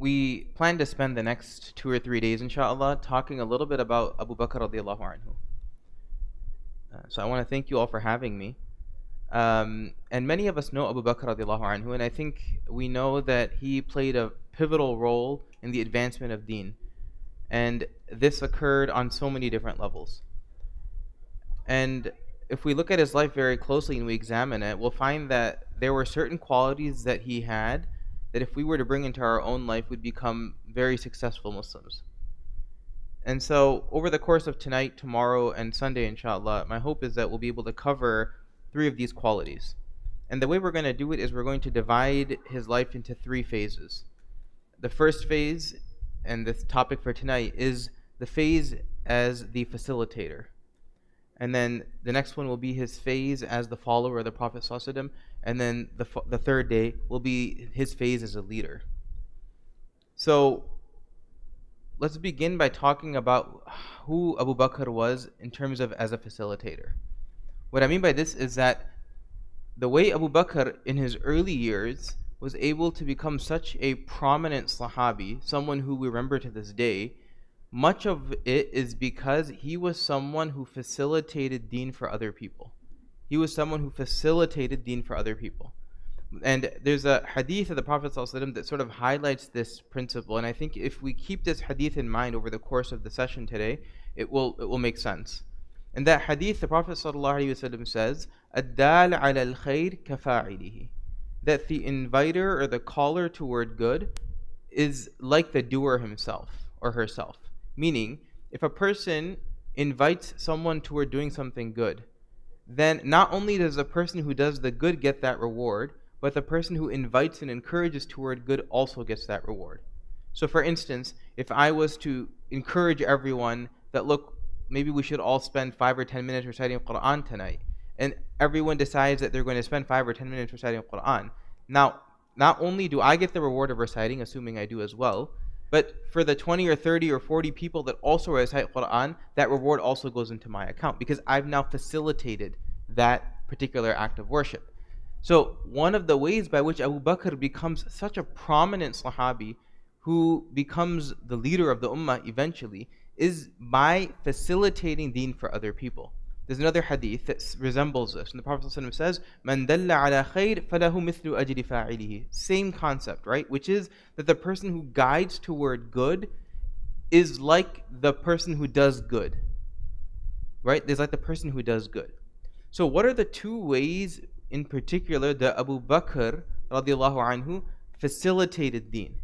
We plan to spend the next 2 or 3 days, inshallah, talking a little bit about Abu Bakr radiallahu anhu. So I want to thank you all for having me. And many of us know Abu Bakr radiallahu anhu, and I think we know that he played a pivotal role in the advancement of deen. And this occurred on so many different levels. And if we look at his life very closely and we examine it, we'll find that there were certain qualities that he had that if we were to bring into our own life, we'd become very successful Muslims. And so over the course of tonight, tomorrow, and Sunday, inshallah, my hope is that we'll be able to cover 3 of these qualities. And the way we're going to do it is we're going to divide his life into 3 phases. The first phase, and this topic for tonight, is the phase as the facilitator. And then the next one will be his phase as the follower of the Prophet ﷺ, and then the third day will be his phase as a leader. So let's begin by talking about who Abu Bakr was in terms of as a facilitator. What I mean by this is that the way Abu Bakr in his early years was able to become such a prominent Sahabi, someone who we remember to this day, much of it is because he was someone who facilitated deen for other people. He was someone who facilitated deen for other people. And there's a hadith of the Prophet ﷺ that sort of highlights this principle. And I think if we keep this hadith in mind over the course of the session today, it will make sense. In that hadith, the Prophet ﷺ says, "Ad-dal ala al-khayr kafa'ilihi," that the inviter or the caller toward good is like the doer himself or herself. Meaning, if a person invites someone toward doing something good, then not only does the person who does the good get that reward, but the person who invites and encourages toward good also gets that reward. So for instance, if I was to encourage everyone that, look, maybe we should all spend 5 or 10 minutes reciting Quran tonight, and everyone decides that they're going to spend 5 or 10 minutes reciting Quran. Now, not only do I get the reward of reciting, assuming I do as well, but for the 20 or 30 or 40 people that also recite Quran, that reward also goes into my account because I've now facilitated that particular act of worship. So one of the ways by which Abu Bakr becomes such a prominent Sahabi who becomes the leader of the Ummah eventually is by facilitating deen for other people. There's another hadith that resembles this. And the Prophet ﷺ says, "Man dalla ala khayr falahu mithlu ajri fa'ilihi." Same concept, right? Which is that the person who guides toward good is like the person who does good. Right? There's like the person who does good. So what are the 2 ways in particular that Abu Bakr radiallahu anhu facilitated deen?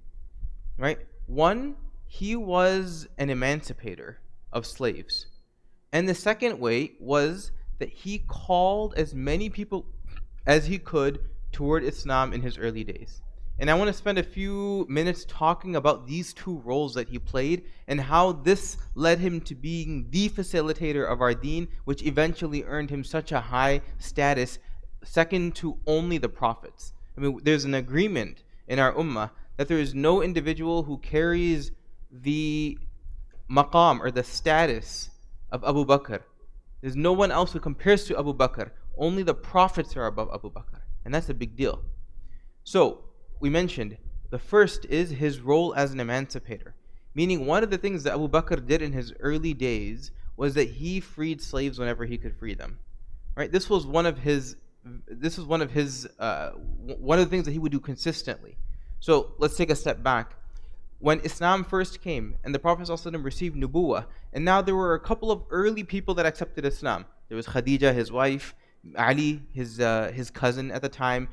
Right? One, he was an emancipator of slaves. And the second way was that he called as many people as he could toward Islam in his early days. And I want to spend a few minutes talking about these 2 roles that he played and how this led him to being the facilitator of our deen, which eventually earned him such a high status, second to only the prophets. I mean, there's an agreement in our ummah that there is no individual who carries the maqam or the status of Abu Bakr. There's no one else who compares to Abu Bakr. Only the prophets are above Abu Bakr. And that's a big deal. So, we mentioned, the first is his role as an emancipator. Meaning one of the things that Abu Bakr did in his early days was that he freed slaves whenever he could free them. Right? This was one of the things that he would do consistently. So, let's take a step back. When Islam first came and the Prophet ﷺ received nubuwah, and now there were a couple of early people that accepted Islam. There was Khadija, his wife, Ali, his cousin at the time,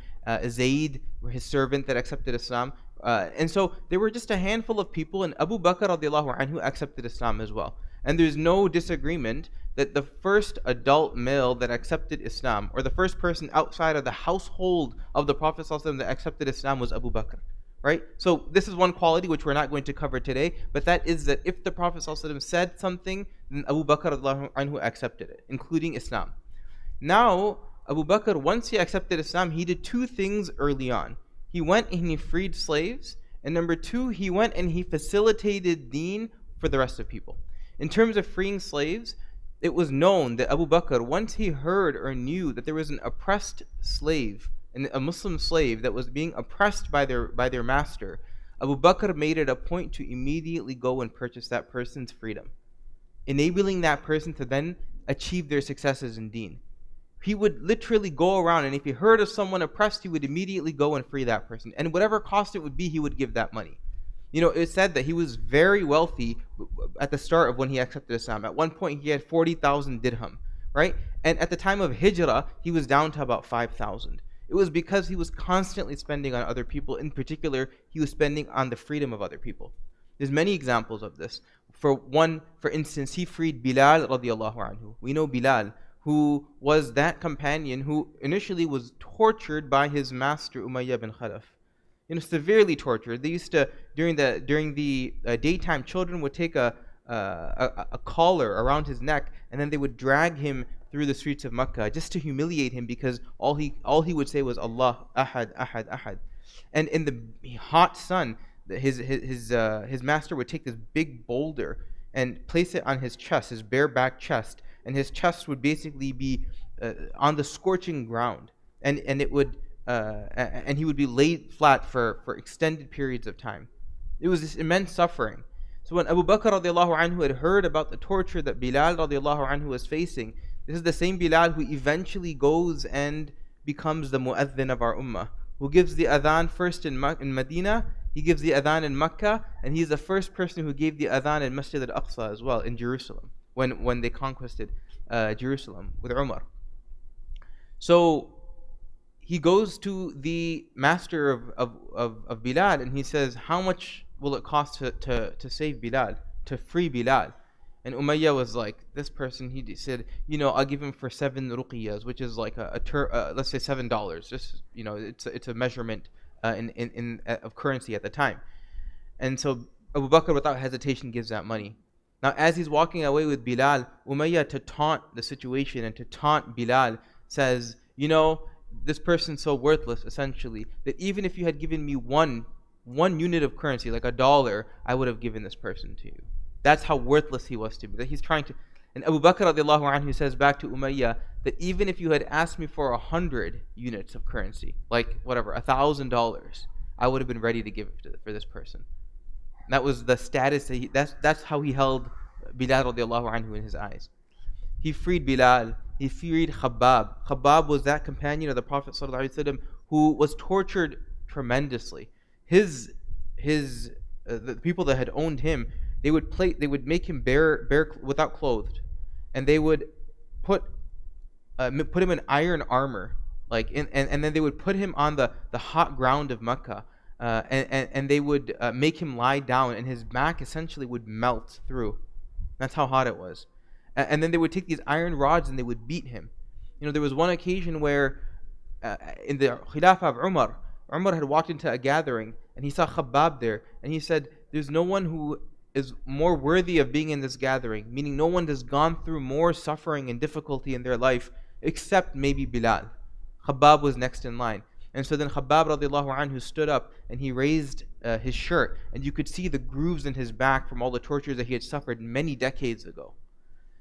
Zayd, his servant that accepted Islam. And so there were just a handful of people, and Abu Bakr radiallahu anhu accepted Islam as well. And there's no disagreement that the first adult male that accepted Islam, or the first person outside of the household of the Prophet ﷺ that accepted Islam was Abu Bakr. Right? So this is one quality which we're not going to cover today, but that is that if the Prophet ﷺ said something, then Abu Bakr radiallahu anhu accepted it, including Islam. Now, Abu Bakr, once he accepted Islam, he did 2 things early on. He went and he freed slaves, and number 2, he went and he facilitated deen for the rest of people. In terms of freeing slaves, it was known that Abu Bakr, once he heard or knew that there was an oppressed slave, a Muslim slave that was being oppressed by their master, Abu Bakr made it a point to immediately go and purchase that person's freedom, enabling that person to then achieve their successes in deen. He would literally go around, and if he heard of someone oppressed, he would immediately go and free that person. And whatever cost it would be, he would give that money. It's said that he was very wealthy at the start of when he accepted Islam. At one point, he had 40,000 dirham, right? And at the time of Hijrah, he was down to about 5,000. It was because he was constantly spending on other people. In particular, he was spending on the freedom of other people. There's many examples of this. For instance, he freed Bilal radiallahu anhu. We know Bilal, who was that companion who initially was tortured by his master Umayyah bin Khalaf. Severely tortured. They used to, during the daytime, children would take a collar around his neck, and then they would drag him through the streets of Mecca just to humiliate him, because all he would say was Allah, Ahad, Ahad, Ahad. And in the hot sun, his master would take this big boulder and place it on his chest, his bareback chest, and his chest would basically be on the scorching ground, and it would and he would be laid flat for extended periods of time. It was this immense suffering. So when Abu Bakr radiallahu anhu had heard about the torture that Bilal radiallahu anhu was facing, this is the same Bilal who eventually goes and becomes the mu'adhin of our ummah, who gives the adhan first in Medina, he gives the adhan in Mecca, and he's the first person who gave the adhan in Masjid al-Aqsa as well, in Jerusalem, when they conquered Jerusalem with Umar. So he goes to the master of Bilal, and he says, how much will it cost to save Bilal, to free Bilal? And Umayyah was like, this person, he said, I'll give him for 7 ruqiyas, which is like let's say $7. Just, it's a measurement of currency at the time. And so Abu Bakr, without hesitation, gives that money. Now, as he's walking away with Bilal, Umayyah, to taunt the situation and to taunt Bilal, says, this person's so worthless, essentially, that even if you had given me one unit of currency, like $1, I would have given this person to you. That's how worthless he was to me. That he's trying to. And Abu Bakr radiallahu anhu says back to Umayyah that even if you had asked me for 100 units of currency, like whatever, $1,000, I would have been ready to give it for this person. And that was the status that's how he held Bilal radiallahu anhu in his eyes. He freed Bilal. He freed Khabbab. Khabbab was that companion of the Prophet ﷺ who was tortured tremendously. The people that had owned him, they would make him bare without clothed, and they would put him in iron armor, and then they would put him on the hot ground of Mecca, and they would make him lie down, and his back essentially would melt through. That's how hot it was. And then they would take these iron rods and they would beat him. There was one occasion where in the Khilafah of Umar had walked into a gathering and he saw Khabbab there, and he said, there's no one who is more worthy of being in this gathering, meaning no one has gone through more suffering and difficulty in their life except maybe Bilal. Khabbab was next in line. And so then Khabbab radiallahu anhu stood up and he raised his shirt, and you could see the grooves in his back from all the tortures that he had suffered many decades ago.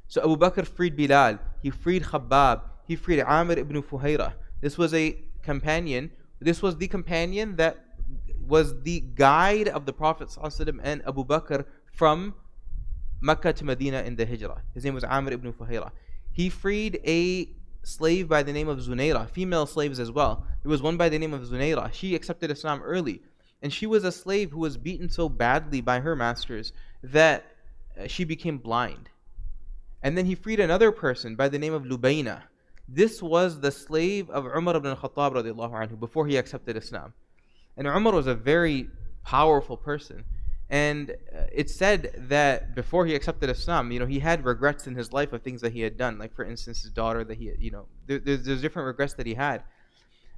So Abu Bakr freed Bilal, he freed Khabbab, he freed Amir ibn Fuhayra. This was the companion that was the guide of the Prophet ﷺ and Abu Bakr from Mecca to Medina in the Hijrah. His name was Amir ibn Fuhayra. He freed a slave by the name of Zunaira, female slaves as well. There was one by the name of Zunaira. She accepted Islam early, and she was a slave who was beaten so badly by her masters that she became blind. And then he freed another person by the name of Lubayna. This was the slave of Umar ibn al-Khattab radiallahu anhu before he accepted Islam. And Umar was a very powerful person. And it's said that before he accepted Islam, he had regrets in his life of things that he had done. Like, for instance, his daughter that he, there's different regrets that he had.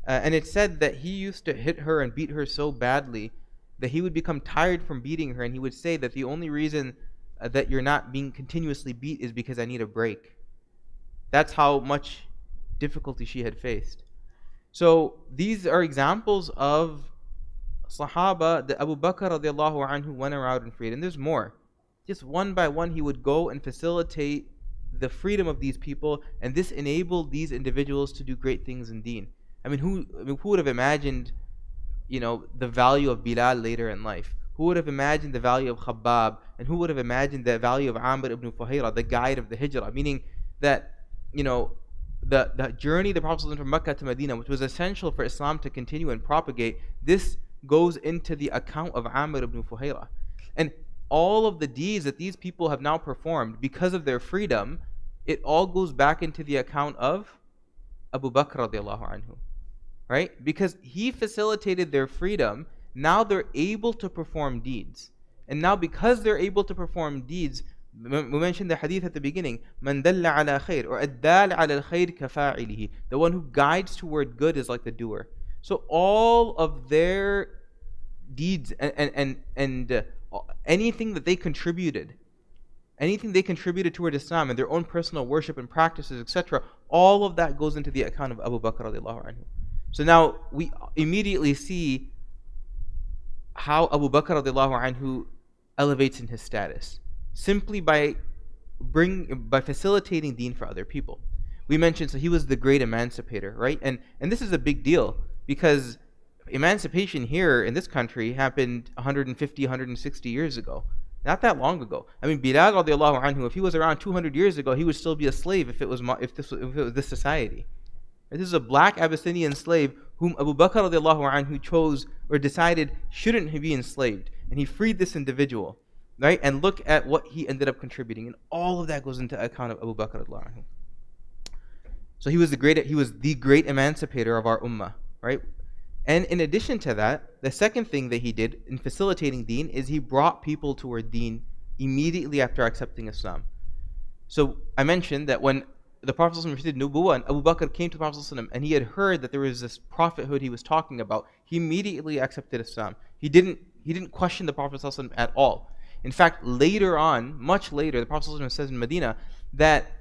And it's said that he used to hit her and beat her so badly that he would become tired from beating her, and he would say that the only reason that you're not being continuously beat is because I need a break. That's how much difficulty she had faced. So these are examples of Sahaba that Abu Bakr radiallahu anhu went around and freed. And there's more. Just one by one he would go and facilitate the freedom of these people, and this enabled these individuals to do great things in deen. Who would have imagined the value of Bilal later in life? Who would have imagined the value of Khabbab? And who would have imagined the value of Amr ibn Fuhayra, the guide of the Hijrah? Meaning that, the journey the Prophet from Mecca to Medina, which was essential for Islam to continue and propagate, this goes into the account of Amr ibn Fuhayra. And all of the deeds that these people have now performed because of their freedom, it all goes back into the account of Abu Bakr radiallahu anhu. Right? Because he facilitated their freedom, now they're able to perform deeds. And now because they're able to perform deeds, we mentioned the hadith at the beginning, Man dalla ala khair, or addal ala al-khair kafa'ilihi. The one who guides toward good is like the doer. So all of their deeds and anything that they contributed, toward Islam and their own personal worship and practices, etc., all of that goes into the account of Abu Bakr radiallahu anhu. So now we immediately see how Abu Bakr radiallahu anhu elevates in his status, simply by facilitating deen for other people. We mentioned, so he was the great emancipator, right? And this is a big deal, because emancipation here in this country happened 150, 160 years ago. Not that long ago. I mean, Bilal radiallahu anhu, if he was around 200 years ago, he would still be a slave if it was this society. This is a black Abyssinian slave whom Abu Bakr radiallahu anhu chose or decided shouldn't be enslaved. And he freed this individual, right? And look at what he ended up contributing. And all of that goes into account of Abu Bakr radiallahu anhu. So he was the great emancipator of our ummah, right? And in addition to that, the second thing that he did in facilitating deen is he brought people toward deen immediately after accepting Islam. So I mentioned that when the Prophet ﷺ received Nubuwwah and Abu Bakr came to the Prophet ﷺ and he had heard that there was this prophethood he was talking about, he immediately accepted Islam. He didn't question the Prophet ﷺ at all. In fact, later on, much later, the Prophet ﷺ says in Medina that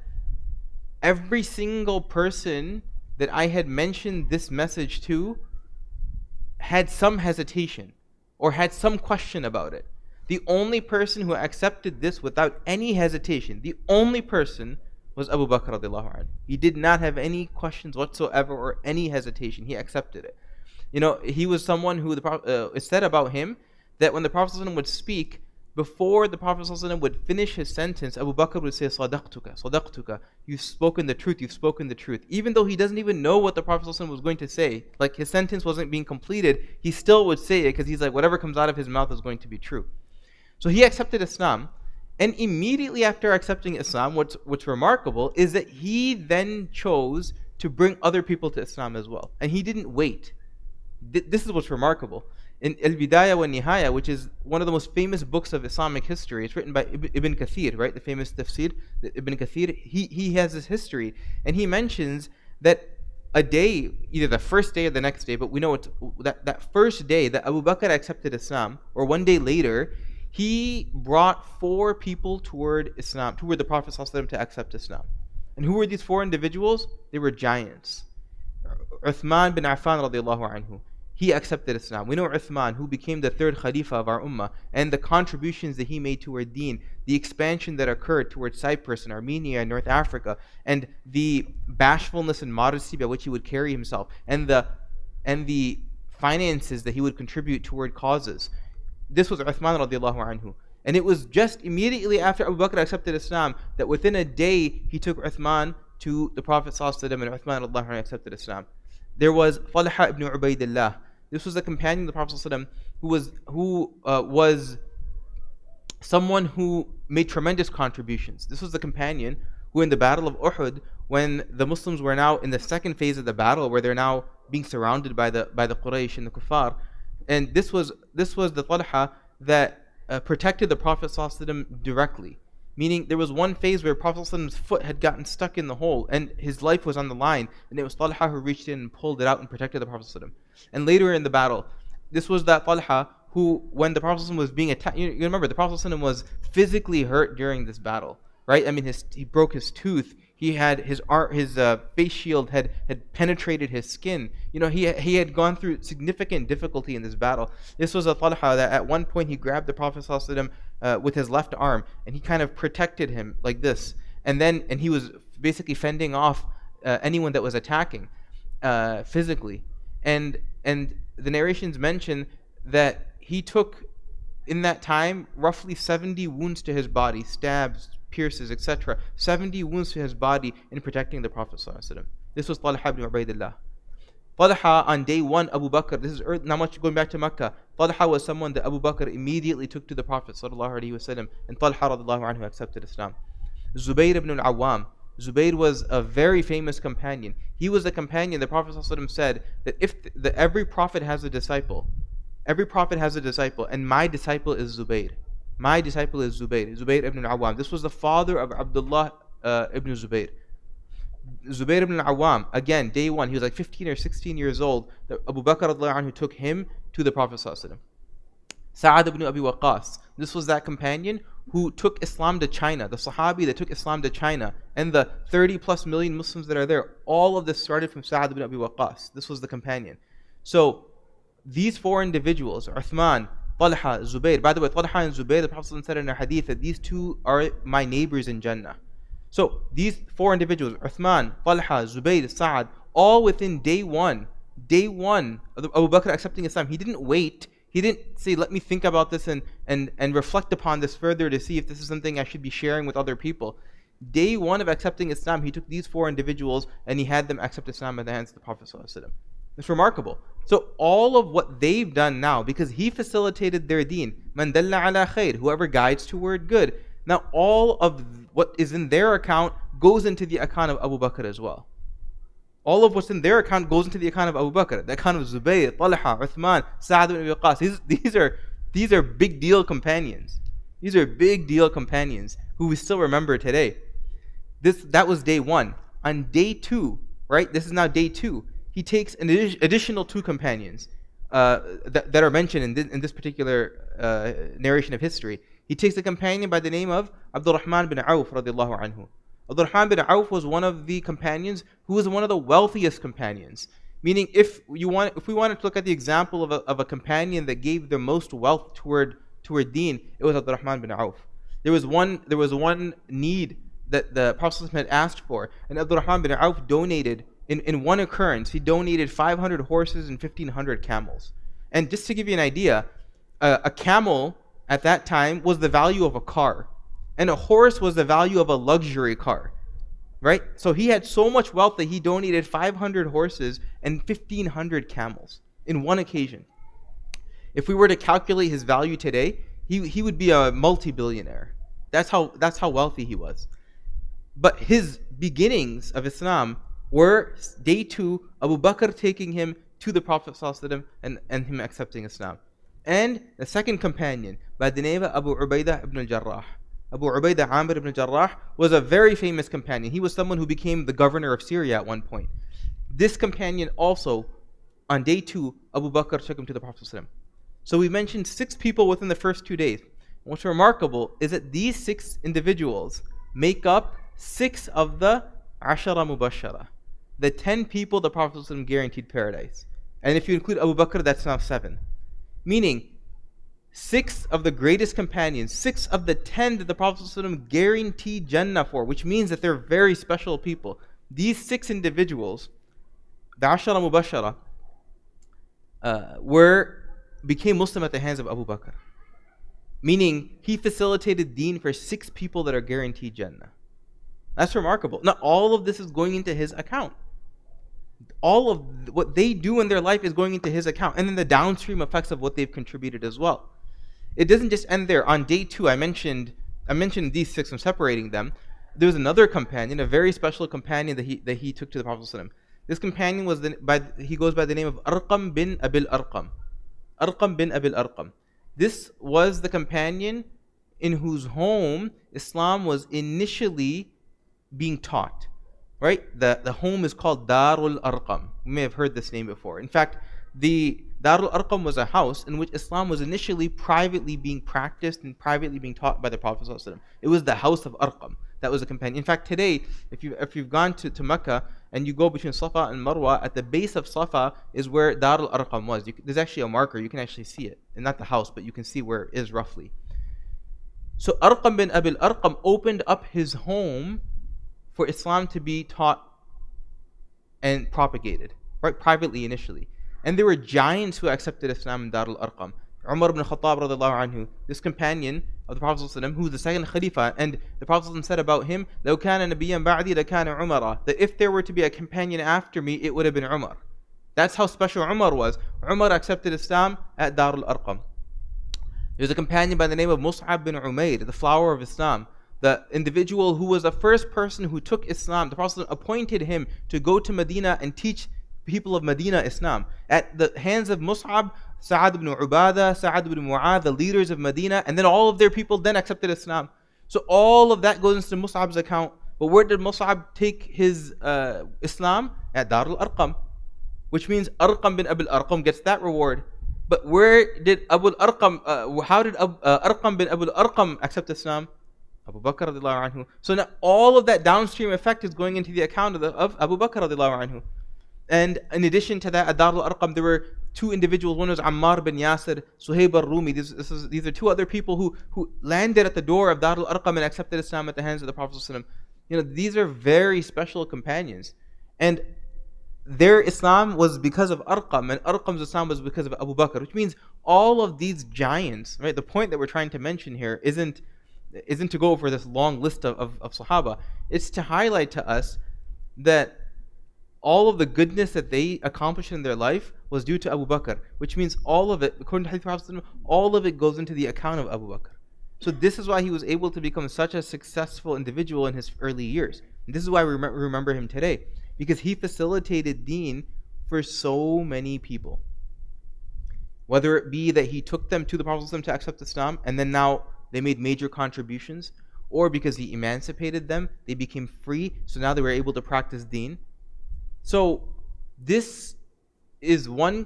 every single person that I had mentioned this message to had some hesitation or had some question about it. The only person who accepted this without any hesitation, the only person was Abu Bakr radiallahu anhu. He did not have any questions whatsoever or any hesitation. He accepted it. He was someone who it's said about him that when the Prophet ﷺ would speak, before the Prophet ﷺ would finish his sentence, Abu Bakr would say, Sadaqtuka, Sadaqtuka, you've spoken the truth, you've spoken the truth. Even though he doesn't even know what the Prophet ﷺ was going to say, like his sentence wasn't being completed, he still would say it because he's like, whatever comes out of his mouth is going to be true. So he accepted Islam, and immediately after accepting Islam, what's remarkable is that he then chose to bring other people to Islam as well. And he didn't wait. This is what's remarkable. In Al-Bidayah wa Nihaya, which is one of the most famous books of Islamic history, it's written by Ibn Kathir, right? The famous tafsir, Ibn Kathir. He has this history, and he mentions that a day, either the first day or the next day, but we know it's that first day that Abu Bakr accepted Islam, or one day later, he brought 4 people toward Islam, toward the Prophet ﷺ to accept Islam. And who were these 4 individuals? They were giants. Uthman bin Affan radiallahu anhu. He accepted Islam. We know Uthman, who became the 3rd Khalifa of our Ummah, and the contributions that he made toward deen, the expansion that occurred towards Cyprus and Armenia and North Africa, and the bashfulness and modesty by which he would carry himself, and the finances that he would contribute toward causes. This was Uthman radiallahu anhu. And it was just immediately after Abu Bakr accepted Islam that within a day he took Uthman to the Prophet ﷺ, and Uthman radiallahu anhu accepted Islam. There was Talha ibn Ubaidillah. This was a companion of the Prophet ﷺ who was someone who made tremendous contributions. This was the companion who in the Battle of Uhud, when the Muslims were now in the second phase of the battle, where they're now being surrounded by the Quraysh and the Kuffar, and this was the Talha that protected the Prophet ﷺ directly. Meaning there was one phase where Prophet ﷺ's foot had gotten stuck in the hole and his life was on the line, and it was Talha who reached in and pulled it out and protected the Prophet ﷺ. And later in the battle, this was that Talha who, when the Prophet ﷺ was being attacked, you remember the Prophet =_== was physically hurt during this battle, right? I mean, he broke his tooth. He had his face shield had penetrated his skin. He had gone through significant difficulty in this battle. This was a Talha that at one point he grabbed the Prophet ﷺ with his left arm, and he kind of protected him like this. And he was basically fending off anyone that was attacking physically. And the narrations mention that he took, in that time, roughly 70 wounds to his body, stabs, pierces, etc. 70 wounds to his body in protecting the Prophet ﷺ. This was Talha ibn Ubaidillah. Talha, on day one, Abu Bakr, this is not much going back to Mecca. Talha was someone that Abu Bakr immediately took to the Prophet ﷺ, and Talha radiallahu anhu accepted Islam. Zubayr ibn al-Awwam. Zubayr was a very famous companion. He was a companion. The Prophet ﷺ said that every prophet has a disciple. Every prophet has a disciple, and my disciple is Zubayr. My disciple is Zubayr. Zubayr ibn al-Awwam. This was the father of Abdullah ibn Zubayr. Zubayr ibn al-Awwam, again, day one, he was like 15 or 16 years old. Abu Bakr radiallahu anhu took him to the Prophet ﷺ. Sa'ad ibn Abi Waqqas. This was that companion who took Islam to China, the Sahabi that took Islam to China, and the 30 plus million Muslims that are there. All of this started from Sa'ad ibn Abi Waqqas. This was the companion. So, these four individuals, Uthman, Talha, Zubayr. By the way, Talha and Zubayr, the Prophet said in a hadith that these two are my neighbors in Jannah. So, these four individuals, Uthman, Talha, Zubayr, Sa'ad, all within day one of Abu Bakr accepting Islam. He didn't wait. He didn't say, let me think about this and reflect upon this further to see if this is something I should be sharing with other people. Day one of accepting Islam, he took these four individuals and he had them accept Islam at the hands of the Prophet ﷺ. It's remarkable. So all of what they've done now, because he facilitated their deen, man dalla ala khair, whoever guides toward good. Now all of what is in their account goes into the account of Abu Bakr as well. All of what's in their account goes into the account of Abu Bakr, the account of Zubayr, Talha, Uthman, Sa'ad ibn Abi Waqqas. These are big deal companions. These are big deal companions who we still remember today. That was day one. On day two, right? This is now day two. He takes an additional two companions that are mentioned in this particular narration of history. He takes a companion by the name of Abdul Rahman bin Auf radiallahu anhu. Abdul Rahman bin Auf was one of the companions who was one of the wealthiest companions. Meaning, if we wanted to look at the example of a companion that gave the most wealth toward deen, it was Abdul Rahman bin Auf. There was one need that the Prophet had asked for, and Abdul Rahman bin Auf donated, in one occurrence, he donated 500 horses and 1,500 camels. And just to give you an idea, a camel at that time was the value of a car, and a horse was the value of a luxury car, right? So he had so much wealth that he donated 500 horses and 1,500 camels in one occasion. If we were to calculate his value today, he would be a multi-billionaire. That's how wealthy he was. But his beginnings of Islam were day two, Abu Bakr taking him to the Prophet ﷺ and him accepting Islam. And the second companion, by the name of Abu Ubaidah ibn al-Jarrah. Abu Ubaidah Amir ibn al-Jarrah was a very famous companion. He was someone who became the governor of Syria at one point. This companion also, on day two, Abu Bakr took him to the Prophet ﷺ. So we mentioned 6 people within the first 2 days. What's remarkable is that these 6 individuals make up 6 of the Ashara Mubashara, the 10 people the Prophet ﷺ guaranteed paradise. And if you include Abu Bakr, that's now 7. Meaning, 6 of the greatest companions, 6 of the 10 that the Prophet ﷺ guaranteed Jannah for, which means that they're very special people. These 6 individuals, the Ashara Mubashara, became Muslim at the hands of Abu Bakr. Meaning, he facilitated deen for 6 people that are guaranteed Jannah. That's remarkable. Now, all of this is going into his account. All of what they do in their life is going into his account. And then the downstream effects of what they've contributed as well. It doesn't just end there. On day 2, I mentioned these 6, I'm separating them. There was another companion, a very special companion that he took to the Prophet ﷺ. This companion he goes by the name of Arqam bin Abil Arqam. Arqam bin Abil Arqam. This was the companion in whose home Islam was initially being taught. Right? The home is called Darul Arqam. You may have heard this name before. In fact, the Darul Arqam was a house in which Islam was initially privately being practiced and privately being taught by the Prophet ﷺ. It was the house of Arqam. That was a companion. In fact, today, if you've gone to Mecca and you go between Safa and Marwa, at the base of Safa is where Darul Arqam was. There's actually a marker. You can actually see it. And not the house, but you can see where it is roughly. So Arqam bin Abil Arqam opened up his home for Islam to be taught and propagated, right, privately initially. And there were giants who accepted Islam in Dar al-Arqam. Umar ibn Khattab radiallahu anhu, this companion of the Prophet ﷺ, who was the second Khalifa, and the Prophet ﷺ said about him, لَوْ كَانَ نَبِيًّا بَعْدِي لَكَانَ عُمَرًا, that if there were to be a companion after me, it would have been Umar. That's how special Umar was. Umar accepted Islam at Dar al-Arqam. There's a companion by the name of Mus'ab bin Umayr, the flower of Islam, the individual who was the first person who took Islam. The Prophet ﷺ appointed him to go to Medina and teach people of Medina Islam. At the hands of Mus'ab, Sa'ad ibn Ubadah, Sa'ad ibn Mu'adh, the leaders of Medina, and then all of their people then accepted Islam. So all of that goes into Mus'ab's account. But where did Mus'ab take his Islam? At Dar al-Arqam, which means Arqam bin Abil Arqam gets that reward. But where did Abu Arqam, how did Arqam bin Abil Arqam accept Islam? Abu Bakr radiallahu anhu. So now all of that downstream effect is going into the account of Abu Bakr radiallahu anhu. And in addition to that, at Dar al-Arqam, there were two individuals. One was Ammar bin Yasir, Suhaib al-Rumi. These are two other people who landed at the door of Dar al-Arqam and accepted Islam at the hands of the Prophet ﷺ. These are very special companions. And their Islam was because of Arqam, and Arqam's Islam was because of Abu Bakr, which means all of these giants, right? The point that we're trying to mention here isn't to go over this long list of Sahaba. It's to highlight to us that all of the goodness that they accomplished in their life was due to Abu Bakr, which means all of it, according to Hadith Prophet, all of it goes into the account of Abu Bakr. So this is why he was able to become such a successful individual in his early years. And this is why we remember him today, because he facilitated deen for so many people. Whether it be that he took them to the Prophet to accept Islam, and then now they made major contributions, or because he emancipated them, they became free, so now they were able to practice deen. So this is one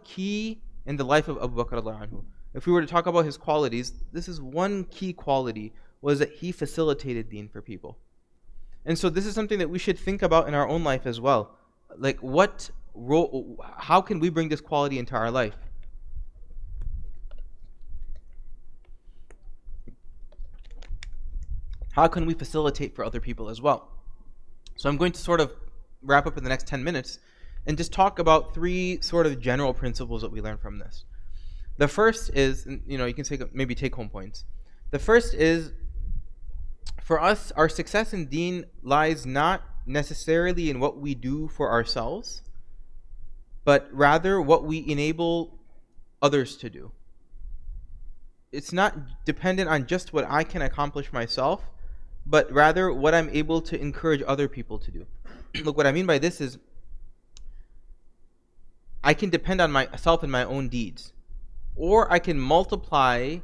key in the life of Abu Bakr radiallahu anhu. If we were to talk about his qualities, this is one key quality, was that he facilitated deen for people. And so this is something that we should think about in our own life as well. Like, what role, how can we bring this quality into our life? How can we facilitate for other people as well? So I'm going to sort of wrap up in the next 10 minutes and just talk about three sort of general principles that we learn from this. The first is, you can say maybe take home points. The first is, for us, our success in deen lies not necessarily in what we do for ourselves, but rather what we enable others to do. It's not dependent on just what I can accomplish myself, but rather what I'm able to encourage other people to do. Look, what I mean by this is, I can depend on myself and my own deeds, or I can multiply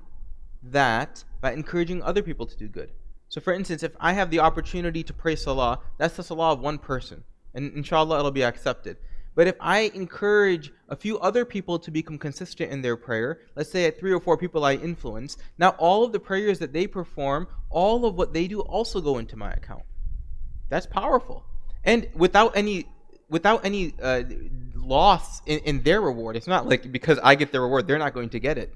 that by encouraging other people to do good. So for instance, if I have the opportunity to pray salah, that's the salah of one person, and inshallah it'll be accepted. But if I encourage a few other people to become consistent in their prayer, let's say at 3 or 4 people I influence, now all of the prayers that they perform, all of what they do also go into my account. That's powerful. And without any loss in their reward. It's not like because I get the reward, they're not going to get it.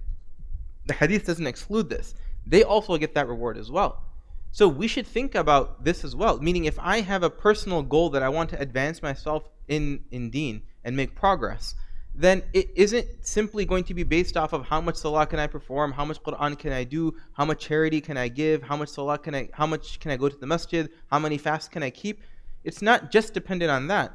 The hadith doesn't exclude this. They also get that reward as well. So we should think about this as well. Meaning, if I have a personal goal that I want to advance myself in deen and make progress, then it isn't simply going to be based off of how much salah can I perform, how much Quran can I do, how much charity can I give, how much can I go to the masjid, how many fasts can I keep. It's not just dependent on that.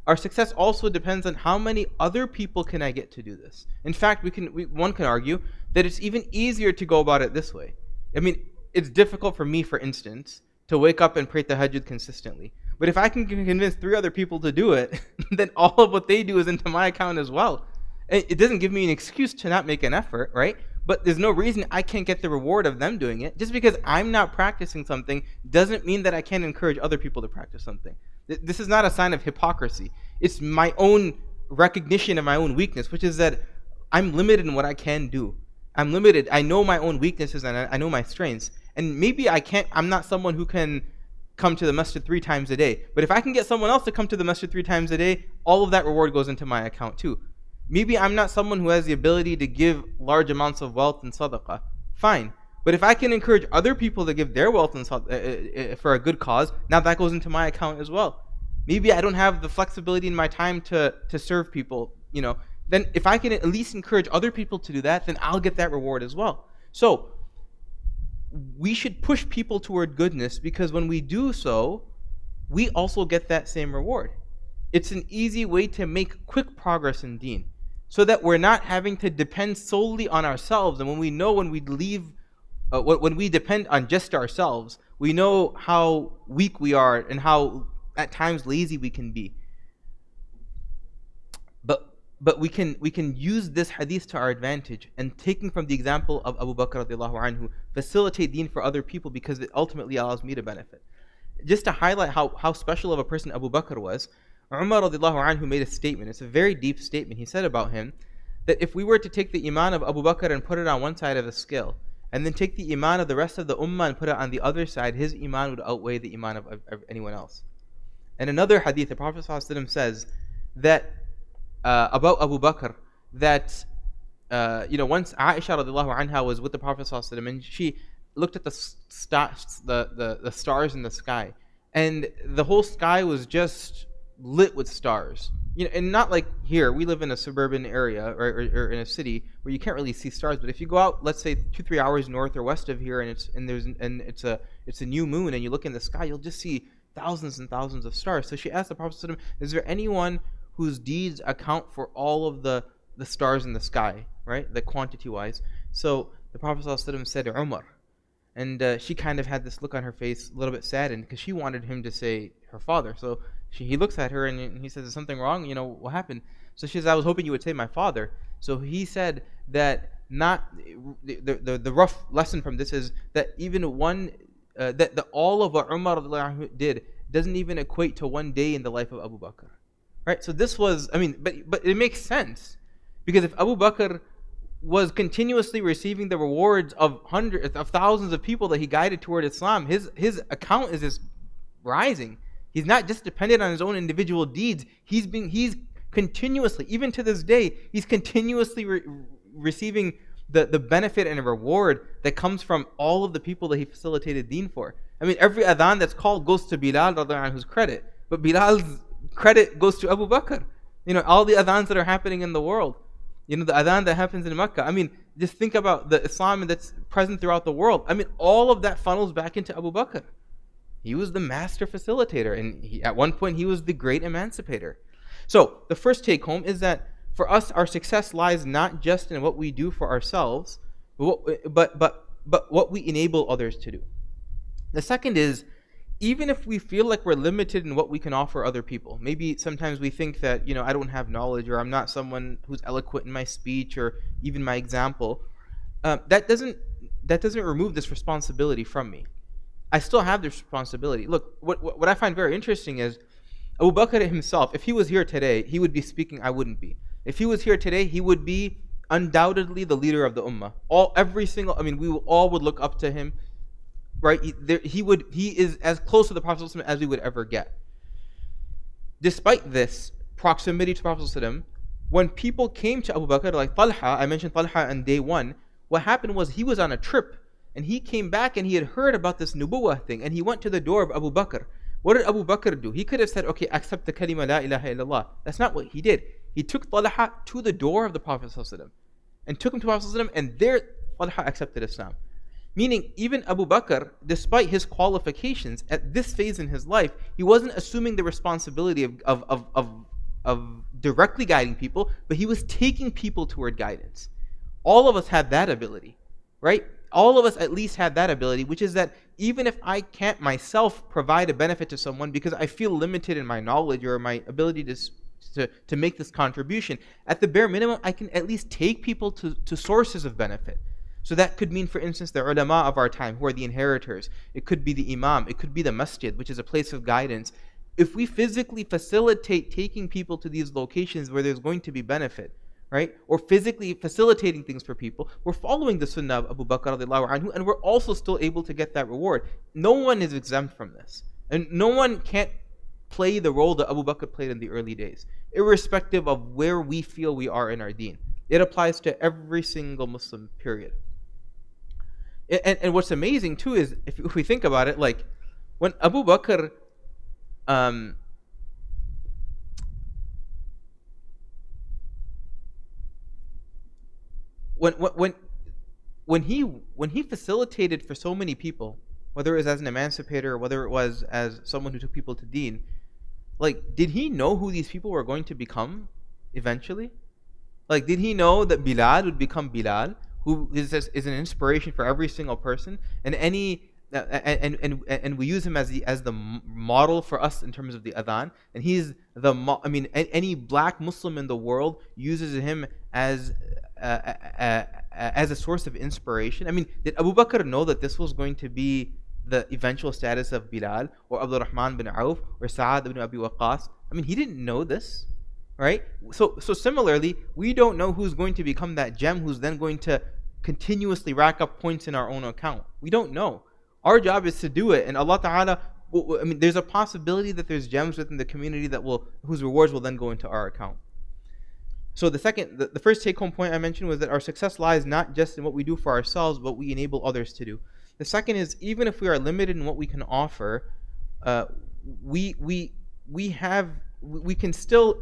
Our success also depends on how many other people can I get to do this. In fact, one can argue that it's even easier to go about it this way. I mean, it's difficult for me, for instance, to wake up and pray tahajjud consistently. But if I can convince 3 other people to do it, then all of what they do is into my account as well. It doesn't give me an excuse to not make an effort, right? But there's no reason I can't get the reward of them doing it. Just because I'm not practicing something doesn't mean that I can't encourage other people to practice something. This is not a sign of hypocrisy. It's my own recognition of my own weakness, which is that I'm limited in what I can do. I'm limited. I know my own weaknesses and I know my strengths. And maybe I'm not someone who can come to the masjid 3 times a day. But if I can get someone else to come to the masjid 3 times a day, all of that reward goes into my account too. Maybe I'm not someone who has the ability to give large amounts of wealth in sadaqah. Fine. But if I can encourage other people to give their wealth in for a good cause, now that goes into my account as well. Maybe I don't have the flexibility in my time to serve people, then if I can at least encourage other people to do that, then I'll get that reward as well. So we should push people toward goodness, because when we do so, we also get that same reward. It's an easy way to make quick progress in deen, so that we're not having to depend solely on ourselves. And when we depend on just ourselves, we know how weak we are and how at times lazy we can be. But we can use this hadith to our advantage, and taking from the example of Abu Bakr radiallahu anhu, facilitate deen for other people, because it ultimately allows me to benefit. Just to highlight how special of a person Abu Bakr was, Umar radiallahu anhu made a statement. It's a very deep statement. He said about him that if we were to take the iman of Abu Bakr and put it on one side of the scale, and then take the iman of the rest of the ummah and put it on the other side, his iman would outweigh the iman of anyone else. And another hadith, the Prophet ﷺ says that about Abu Bakr, that once Aisha radiallahu anha was with the Prophet ﷺ, and she looked at the stars in the sky, and the whole sky was just lit with stars. And not like here, we live in a suburban area or in a city where you can't really see stars. But if you go out, let's say 2-3 hours north or west of here, and it's a new moon, and you look in the sky, you'll just see thousands and thousands of stars. So she asked the Prophet ﷺ, is there anyone whose deeds account for all of the stars in the sky, right? The quantity wise. So the Prophet ﷺ said Umar. And she kind of had this look on her face, a little bit saddened, because she wanted him to say her father. So he looks at her and he says, is something wrong? What happened? So she says, I was hoping you would say my father. So he said that the rough lesson from this is that even one, that all of what Umar did doesn't even equate to one day in the life of Abu Bakr. Right? So this was, but it makes sense. Because if Abu Bakr was continuously receiving the rewards of hundreds of thousands of people that he guided toward Islam, his account is just rising. He's not just dependent on his own individual deeds. He's continuously, even to this day, he's continuously receiving the benefit and reward that comes from all of the people that he facilitated deen for. Every adhan that's called goes to Bilal radiallahu anhu's credit, but Bilal's credit goes to Abu Bakr. All the adhans that are happening in the world, the adhan that happens in Mecca. Just think about the Islam that's present throughout the world. All of that funnels back into Abu Bakr. He was the master facilitator, and at one point he was the great emancipator. So the first take home is that for us, our success lies not just in what we do for ourselves, but what we enable others to do. The second is, even if we feel like we're limited in what we can offer other people, maybe sometimes we think that, I don't have knowledge, or I'm not someone who's eloquent in my speech or even my example, that doesn't remove this responsibility from me. I still have this responsibility. Look, what I find very interesting is Abu Bakr himself, if he was here today, he would be speaking, I wouldn't be. If he was here today, he would be undoubtedly the leader of the ummah. We all would look up to him. Right, he is as close to the Prophet ﷺ as we would ever get. Despite this proximity to the Prophet ﷺ, when people came to Abu Bakr, like Talha, I mentioned Talha on day one, what happened was he was on a trip, and he came back and he had heard about this nubuwah thing, and he went to the door of Abu Bakr. What did Abu Bakr do? He could have said, okay, accept the kalima la ilaha illallah. That's not what he did. He took Talha to the door of the Prophet ﷺ and took him to the Prophet ﷺ, and there Talha accepted Islam. Meaning, even Abu Bakr, despite his qualifications, at this phase in his life, he wasn't assuming the responsibility of directly guiding people, but he was taking people toward guidance. All of us had that ability, right? All of us at least had that ability, which is that even if I can't myself provide a benefit to someone because I feel limited in my knowledge or my ability to make this contribution, at the bare minimum, I can at least take people to sources of benefit. So that could mean, for instance, the ulama of our time, who are the inheritors. It could be the imam. It could be the masjid, which is a place of guidance. If we physically facilitate taking people to these locations where there's going to be benefit, right, or physically facilitating things for people, we're following the sunnah of Abu Bakr radiallahu anhu, and we're also still able to get that reward. No one is exempt from this. And no one can't play the role that Abu Bakr played in the early days, irrespective of where we feel we are in our deen. It applies to every single Muslim, period. And what's amazing too is, if we think about it, like when Abu Bakr when when he facilitated for so many people, whether it was as an emancipator or whether it was as someone who took people to Deen, like, did he know who these people were going to become eventually? Like, did he know that Bilal would become Bilal, who is an inspiration for every single person, and and we use him as the model for us in terms of the adhan, and he's any black Muslim in the world uses him as a source of inspiration. I mean, did Abu Bakr know that this was going to be the eventual status of Bilal or Abdul Rahman bin Auf or Sa'ad ibn Abi Waqqas? I mean, he didn't know this, right? So similarly, we don't know who's going to become that gem who's then going to continuously rack up points in our own account. We don't know. Our job is to do it, and Allah Ta'ala, I mean, there's a possibility that there's gems within the community whose rewards will then go into our account. So the first take-home point I mentioned was that our success lies not just in what we do for ourselves, but what we enable others to do. The second is, even if we are limited in what we can offer, we can still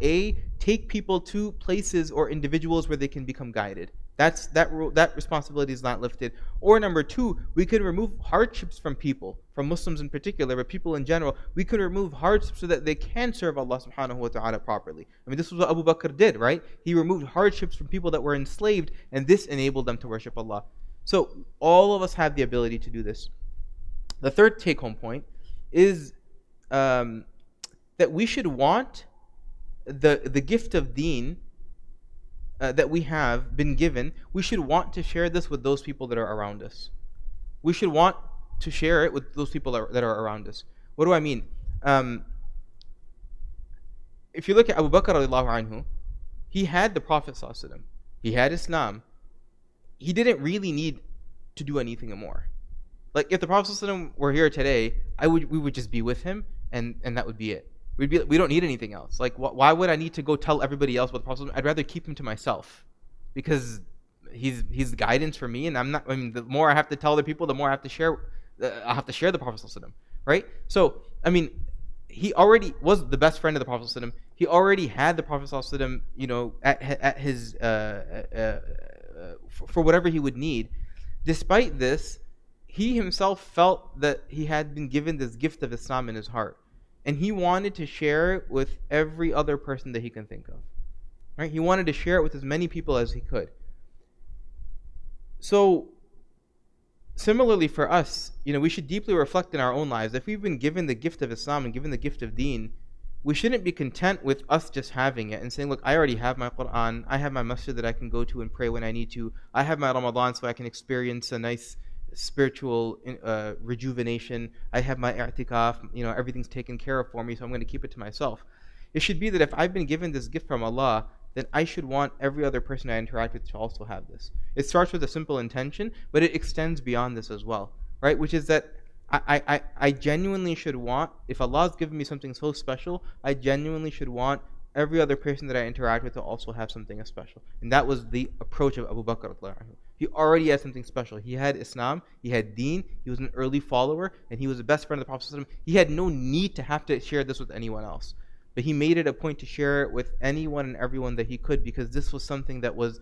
take people to places or individuals where they can become guided. That responsibility is not lifted. Or number two, we can remove hardships from people, from Muslims in particular, but people in general. We can remove hardships so that they can serve Allah subhanahu wa ta'ala properly. I mean, this was what Abu Bakr did, right? He removed hardships from people that were enslaved, and this enabled them to worship Allah. So all of us have the ability to do this. The third take-home point is that we should want the gift of deen that we have been given. We should want to share this with those people that are around us. We should want to share it with those people that are around us. What do I mean? If you look at Abu Bakr radiallahu anhu, he had the Prophet sallallahu alaihi wasallam. He had Islam. He didn't really need to do anything more. Like, if the Prophet sallallahu alaihi wasallam were here today, we would just be with him, and that would be it. We don't need anything else. Like, why would I need to go tell everybody else about the Prophet? I'd rather keep him to myself, because he's guidance for me, and the more I have to tell other people, the more I have to share. I have to share the Prophet, right? So, I mean, he already was the best friend of the Prophet. He already had the Prophet, you know, at his for whatever he would need. Despite this, he himself felt that he had been given this gift of Islam in his heart. And he wanted to share it with every other person that he can think of. Right? He wanted to share it with as many people as he could. So, similarly for us, you know, we should deeply reflect in our own lives. If we've been given the gift of Islam and given the gift of Deen, we shouldn't be content with us just having it and saying, look, I already have my Quran, I have my masjid that I can go to and pray when I need to, I have my Ramadan so I can experience a nice spiritual rejuvenation, I have my i'tikaf, you know, everything's taken care of for me, so I'm going to keep it to myself. It should be that if I've been given this gift from Allah, then I should want every other person I interact with to also have this. It starts with a simple intention, but it extends beyond this as well, right? Which is that I genuinely should want, if Allah's given me something so special, I genuinely should want every other person that I interact with to also have something special. And that was the approach of Abu Bakr. He already had something special. He had Islam, he had Deen, he was an early follower, and he was the best friend of the Prophet. He had no need to have to share this with anyone else. But he made it a point to share it with anyone and everyone that he could, because this was something that was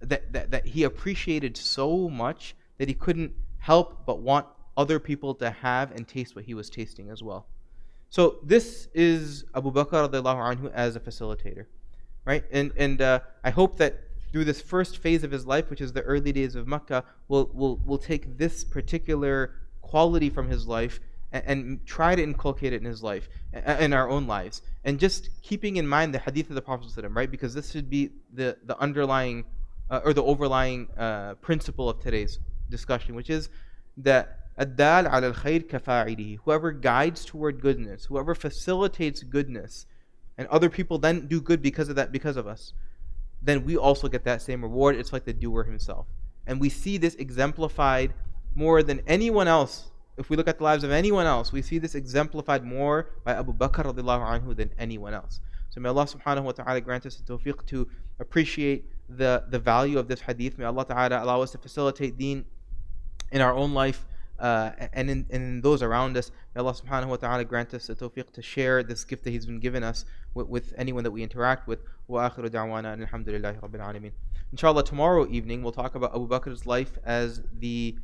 that he appreciated so much that he couldn't help but want other people to have and taste what he was tasting as well. So this is Abu Bakr radiallahu anhu as a facilitator, right? And I hope that through this first phase of his life, which is the early days of Makkah, we'll take this particular quality from his life and try to inculcate it in his life, in our own lives, and just keeping in mind the hadith of the Prophet ﷺ, right? Because this should be the underlying or the overlying principle of today's discussion, which is that الدال على الخير كفاعله. Whoever guides toward goodness, whoever facilitates goodness, and other people then do good because of that, because of us, then we also get that same reward. It's like the doer himself. And we see this exemplified more than anyone else. If we look at the lives of anyone else, we see this exemplified more by Abu Bakr radiallahu anhu than anyone else. So may Allah subhanahu wa ta'ala grant us the tawfiq to appreciate the value of this hadith. May Allah ta'ala allow us to facilitate deen in our own life and in those around us. May Allah subhanahu wa ta'ala grant us the tawfiq to share this gift that He's been given us with anyone that we interact with. Wa akhiru da'wana alhamdulillahi rabbil alameen. Inshallah, tomorrow evening we'll talk about Abu Bakr's life as the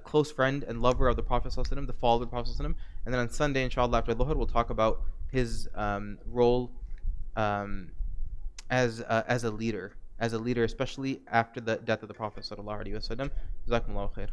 close friend and lover of the Prophet ﷺ, the follower of the Prophet ﷺ. And then on Sunday, inshallah, after Dhuhr, we'll talk about his role as a leader, especially after the death of the Prophet ﷺ. Jazakumullahu khair.